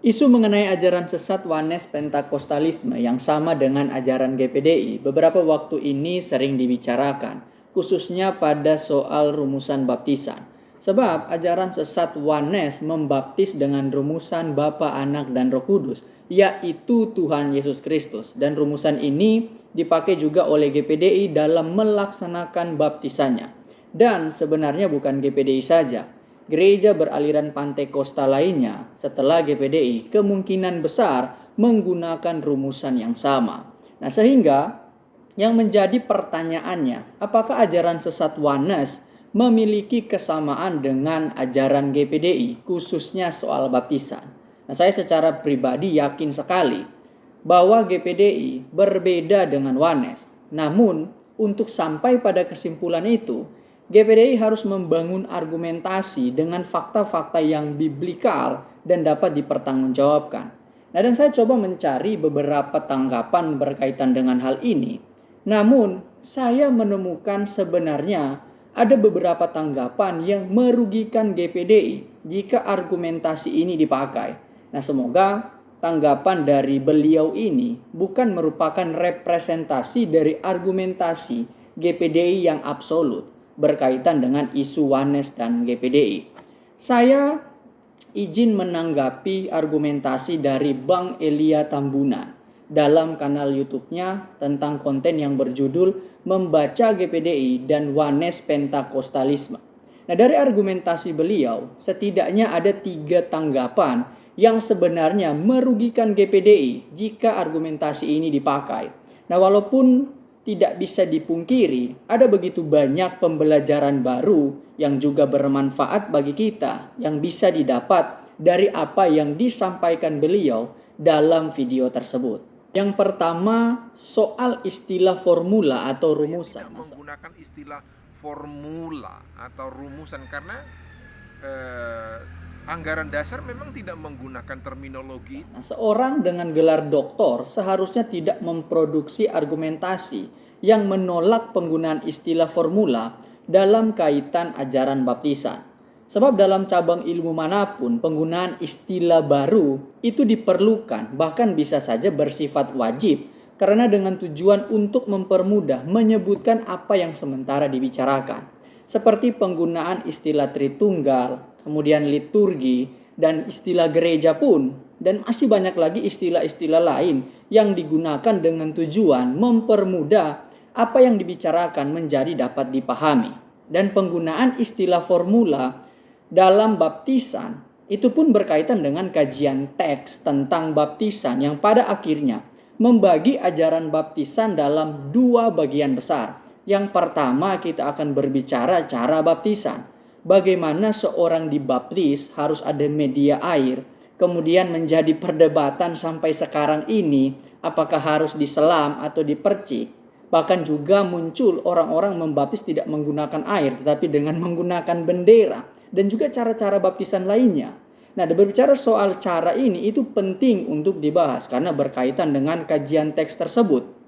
Isu mengenai ajaran sesat Wanes Pentakostalisme yang sama dengan ajaran GPDI beberapa waktu ini sering dibicarakan, khususnya pada soal rumusan baptisan. Sebab ajaran sesat Wanes membaptis dengan rumusan Bapa, Anak, dan Roh Kudus, yaitu Tuhan Yesus Kristus. Dan rumusan ini dipakai juga oleh GPDI dalam melaksanakan baptisannya. Dan sebenarnya bukan GPDI saja. Gereja beraliran Pantekosta lainnya setelah GPDI kemungkinan besar menggunakan rumusan yang sama. Nah, sehingga yang menjadi pertanyaannya, apakah ajaran sesat Wanes memiliki kesamaan dengan ajaran GPDI khususnya soal baptisan? Nah, saya secara pribadi yakin sekali bahwa GPDI berbeda dengan Wanes. Namun, untuk sampai pada kesimpulan itu, GPDI harus membangun argumentasi dengan fakta-fakta yang biblikal dan dapat dipertanggungjawabkan. Nah, dan saya coba mencari beberapa tanggapan berkaitan dengan hal ini. Namun, saya menemukan sebenarnya ada beberapa tanggapan yang merugikan GPDI jika argumentasi ini dipakai. Nah, semoga tanggapan dari beliau ini bukan merupakan representasi dari argumentasi GPDI yang absolut berkaitan dengan isu Wanes dan GPDI. Saya izin menanggapi argumentasi dari Bang Elia Tambunan dalam kanal YouTube-nya tentang konten yang berjudul Membaca GPDI dan Wanes Pentakostalisme. Nah, dari argumentasi beliau, setidaknya ada 3 tanggapan yang sebenarnya merugikan GPDI jika argumentasi ini dipakai. Nah, walaupun tidak bisa dipungkiri, ada begitu banyak pembelajaran baru yang juga bermanfaat bagi kita yang bisa didapat dari apa yang disampaikan beliau dalam video tersebut. Yang pertama, soal istilah formula atau rumusan. Tidak menggunakan istilah formula atau rumusan karena anggaran dasar memang tidak menggunakan terminologi. Nah, seorang dengan gelar doktor seharusnya tidak memproduksi argumentasi yang menolak penggunaan istilah formula dalam kaitan ajaran baptisan. Sebab dalam cabang ilmu manapun penggunaan istilah baru itu diperlukan, bahkan bisa saja bersifat wajib karena dengan tujuan untuk mempermudah menyebutkan apa yang sementara dibicarakan. Seperti penggunaan istilah Tritunggal, kemudian liturgi, dan istilah gereja pun, dan masih banyak lagi istilah-istilah lain yang digunakan dengan tujuan mempermudah apa yang dibicarakan menjadi dapat dipahami. Dan penggunaan istilah formula dalam baptisan itu pun berkaitan dengan kajian teks tentang baptisan yang pada akhirnya membagi ajaran baptisan dalam 2 bagian besar. Yang pertama, kita akan berbicara cara baptisan. Bagaimana seorang dibaptis, harus ada media air. Kemudian menjadi perdebatan sampai sekarang ini, apakah harus diselam atau dipercik. Bahkan juga muncul orang-orang membaptis tidak menggunakan air, tetapi dengan menggunakan bendera. Dan juga cara-cara baptisan lainnya. Nah, berbicara soal cara ini itu penting untuk dibahas karena berkaitan dengan kajian teks tersebut.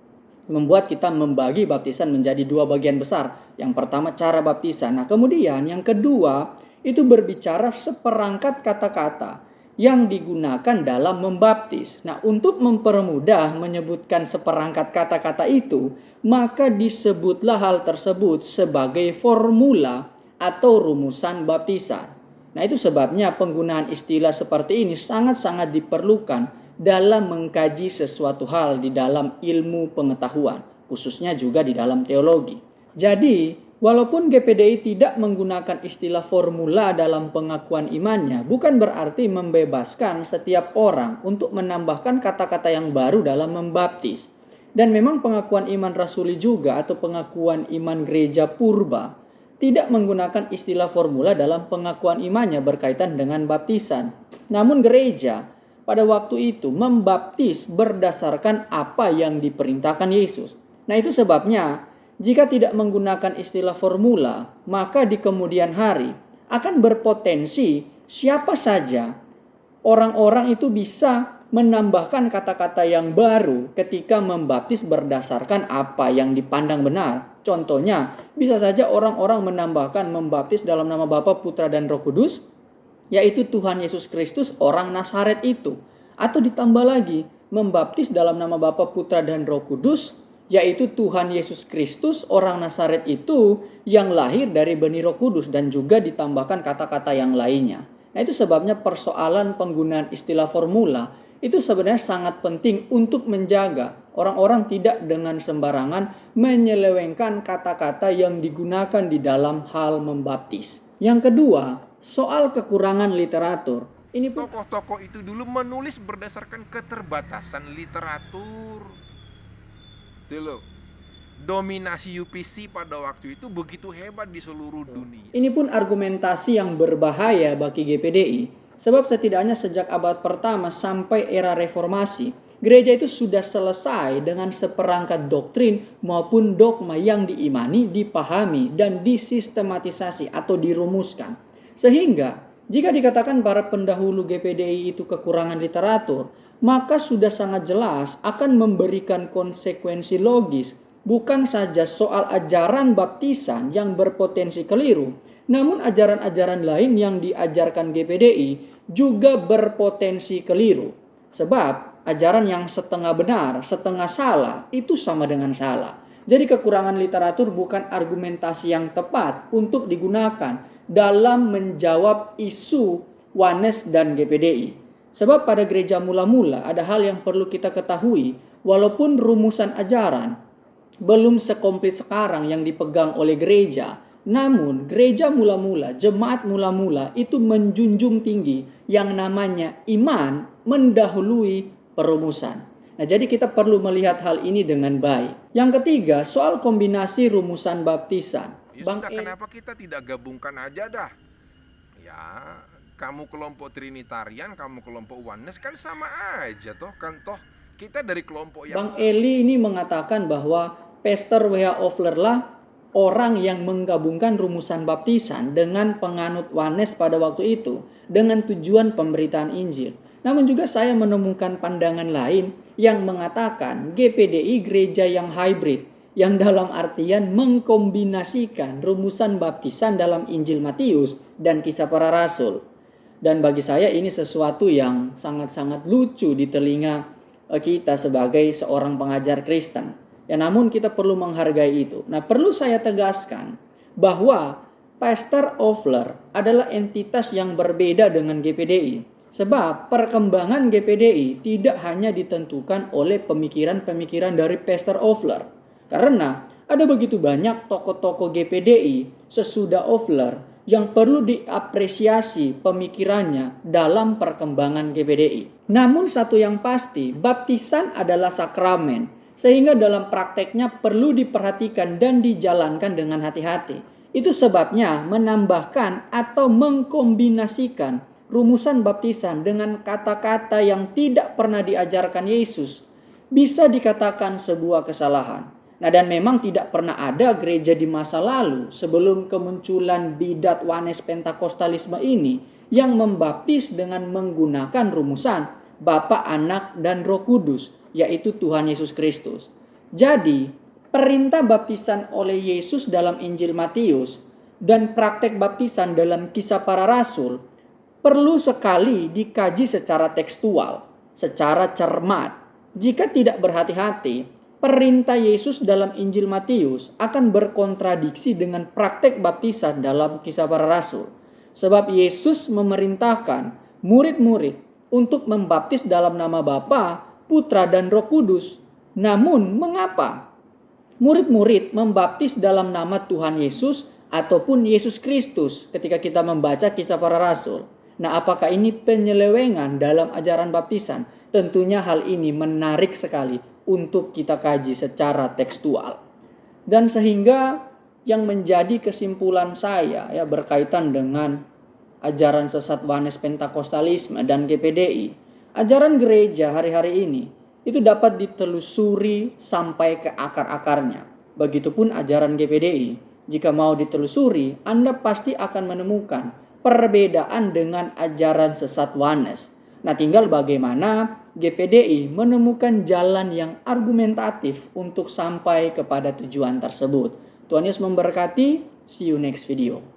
Membuat kita membagi baptisan menjadi 2 bagian besar. Yang pertama cara baptisan. Nah, kemudian yang kedua itu berbicara seperangkat kata-kata yang digunakan dalam membaptis. Nah, untuk mempermudah menyebutkan seperangkat kata-kata itu, maka disebutlah hal tersebut sebagai formula atau rumusan baptisan. Nah, itu sebabnya penggunaan istilah seperti ini sangat-sangat diperlukan dalam mengkaji sesuatu hal di dalam ilmu pengetahuan, khususnya juga di dalam teologi. Jadi, walaupun GPDI tidak menggunakan istilah formula dalam pengakuan imannya, bukan berarti membebaskan setiap orang untuk menambahkan kata-kata yang baru dalam membaptis. Dan memang pengakuan iman rasuli juga atau pengakuan iman gereja purba tidak menggunakan istilah formula dalam pengakuan imannya berkaitan dengan baptisan. Namun gereja pada waktu itu membaptis berdasarkan apa yang diperintahkan Yesus. Nah, itu sebabnya jika tidak menggunakan istilah formula, maka di kemudian hari akan berpotensi siapa saja orang-orang itu bisa menambahkan kata-kata yang baru ketika membaptis berdasarkan apa yang dipandang benar. Contohnya, bisa saja orang-orang menambahkan membaptis dalam nama Bapa, Putra, dan Roh Kudus, yaitu Tuhan Yesus Kristus orang Nazaret itu. Atau ditambah lagi, membaptis dalam nama Bapa, Putra, dan Roh Kudus, yaitu Tuhan Yesus Kristus orang Nazaret itu yang lahir dari benih Roh Kudus, dan juga ditambahkan kata-kata yang lainnya. Nah, itu sebabnya persoalan penggunaan istilah formula itu sebenarnya sangat penting untuk menjaga orang-orang tidak dengan sembarangan menyelewengkan kata-kata yang digunakan di dalam hal membaptis. Yang kedua, soal kekurangan literatur. Ini Tokoh-tokoh itu dulu menulis berdasarkan keterbatasan literatur. Itu loh. Dominasi UPC pada waktu itu begitu hebat di seluruh dunia. Ini pun argumentasi yang berbahaya bagi GPDI. Sebab setidaknya sejak abad pertama sampai era reformasi, gereja itu sudah selesai dengan seperangkat doktrin maupun dogma yang diimani, dipahami, dan disistematisasi atau dirumuskan. Sehingga jika dikatakan para pendahulu GPDI itu kekurangan literatur, maka sudah sangat jelas akan memberikan konsekuensi logis, bukan saja soal ajaran baptisan yang berpotensi keliru, namun ajaran-ajaran lain yang diajarkan GPDI juga berpotensi keliru. Sebab ajaran yang setengah benar, setengah salah itu sama dengan salah. Jadi kekurangan literatur bukan argumentasi yang tepat untuk digunakan dalam menjawab isu Wanes dan GPDI. Sebab pada gereja mula-mula ada hal yang perlu kita ketahui, walaupun rumusan ajaran belum sekomplit sekarang yang dipegang oleh gereja, namun gereja mula-mula, jemaat mula-mula itu menjunjung tinggi yang namanya iman mendahului perumusan. Nah, jadi kita perlu melihat hal ini dengan baik. Yang ketiga, soal kombinasi rumusan baptisan. Ya sudah, kenapa kita tidak gabungkan aja dah? Ya, kamu kelompok Trinitarian, kamu kelompok Oneness, kan sama aja toh, kan toh kita dari kelompok yang Bang Eli ini mengatakan bahwa Pastor W.H. Ofler lah orang yang menggabungkan rumusan baptisan dengan penganut Oneness pada waktu itu dengan tujuan pemberitaan Injil. Namun juga saya menemukan pandangan lain yang mengatakan GPDI gereja yang hybrid, yang dalam artian mengkombinasikan rumusan baptisan dalam Injil Matius dan Kisah Para Rasul. Dan bagi saya ini sesuatu yang sangat-sangat lucu di telinga kita sebagai seorang pengajar Kristen. Ya, namun kita perlu menghargai itu. Nah, perlu saya tegaskan bahwa Pastor Ofler adalah entitas yang berbeda dengan GPDI. Sebab perkembangan GPDI tidak hanya ditentukan oleh pemikiran-pemikiran dari Pastor Ofler. Karena ada begitu banyak tokoh-tokoh GPDI sesudah Ofler yang perlu diapresiasi pemikirannya dalam perkembangan GPDI. Namun satu yang pasti, baptisan adalah sakramen, sehingga dalam prakteknya perlu diperhatikan dan dijalankan dengan hati-hati. Itu sebabnya menambahkan atau mengkombinasikan rumusan baptisan dengan kata-kata yang tidak pernah diajarkan Yesus bisa dikatakan sebuah kesalahan. Nah, dan memang tidak pernah ada gereja di masa lalu sebelum kemunculan bidat Oneness Pentakostalisme ini yang membaptis dengan menggunakan rumusan Bapa, Anak, dan Roh Kudus, yaitu Tuhan Yesus Kristus. Jadi, perintah baptisan oleh Yesus dalam Injil Matius dan praktek baptisan dalam Kisah Para Rasul perlu sekali dikaji secara tekstual, secara cermat. Jika tidak berhati-hati, perintah Yesus dalam Injil Matius akan berkontradiksi dengan praktek baptisan dalam Kisah Para Rasul. Sebab Yesus memerintahkan murid-murid untuk membaptis dalam nama Bapa, Putra, dan Roh Kudus. Namun, mengapa murid-murid membaptis dalam nama Tuhan Yesus ataupun Yesus Kristus ketika kita membaca Kisah Para Rasul? Nah, apakah ini penyelewengan dalam ajaran baptisan? Tentunya hal ini menarik sekali untuk kita kaji secara tekstual. Dan sehingga yang menjadi kesimpulan saya ya berkaitan dengan ajaran sesat Oneness Pentakostalisme dan GPDI, ajaran gereja hari-hari ini itu dapat ditelusuri sampai ke akar-akarnya. Begitupun ajaran GPDI. Jika mau ditelusuri, Anda pasti akan menemukan perbedaan dengan ajaran sesat Oneness. Nah, tinggal bagaimana GPDI menemukan jalan yang argumentatif untuk sampai kepada tujuan tersebut. Tuhan Yesus memberkati. See you next video.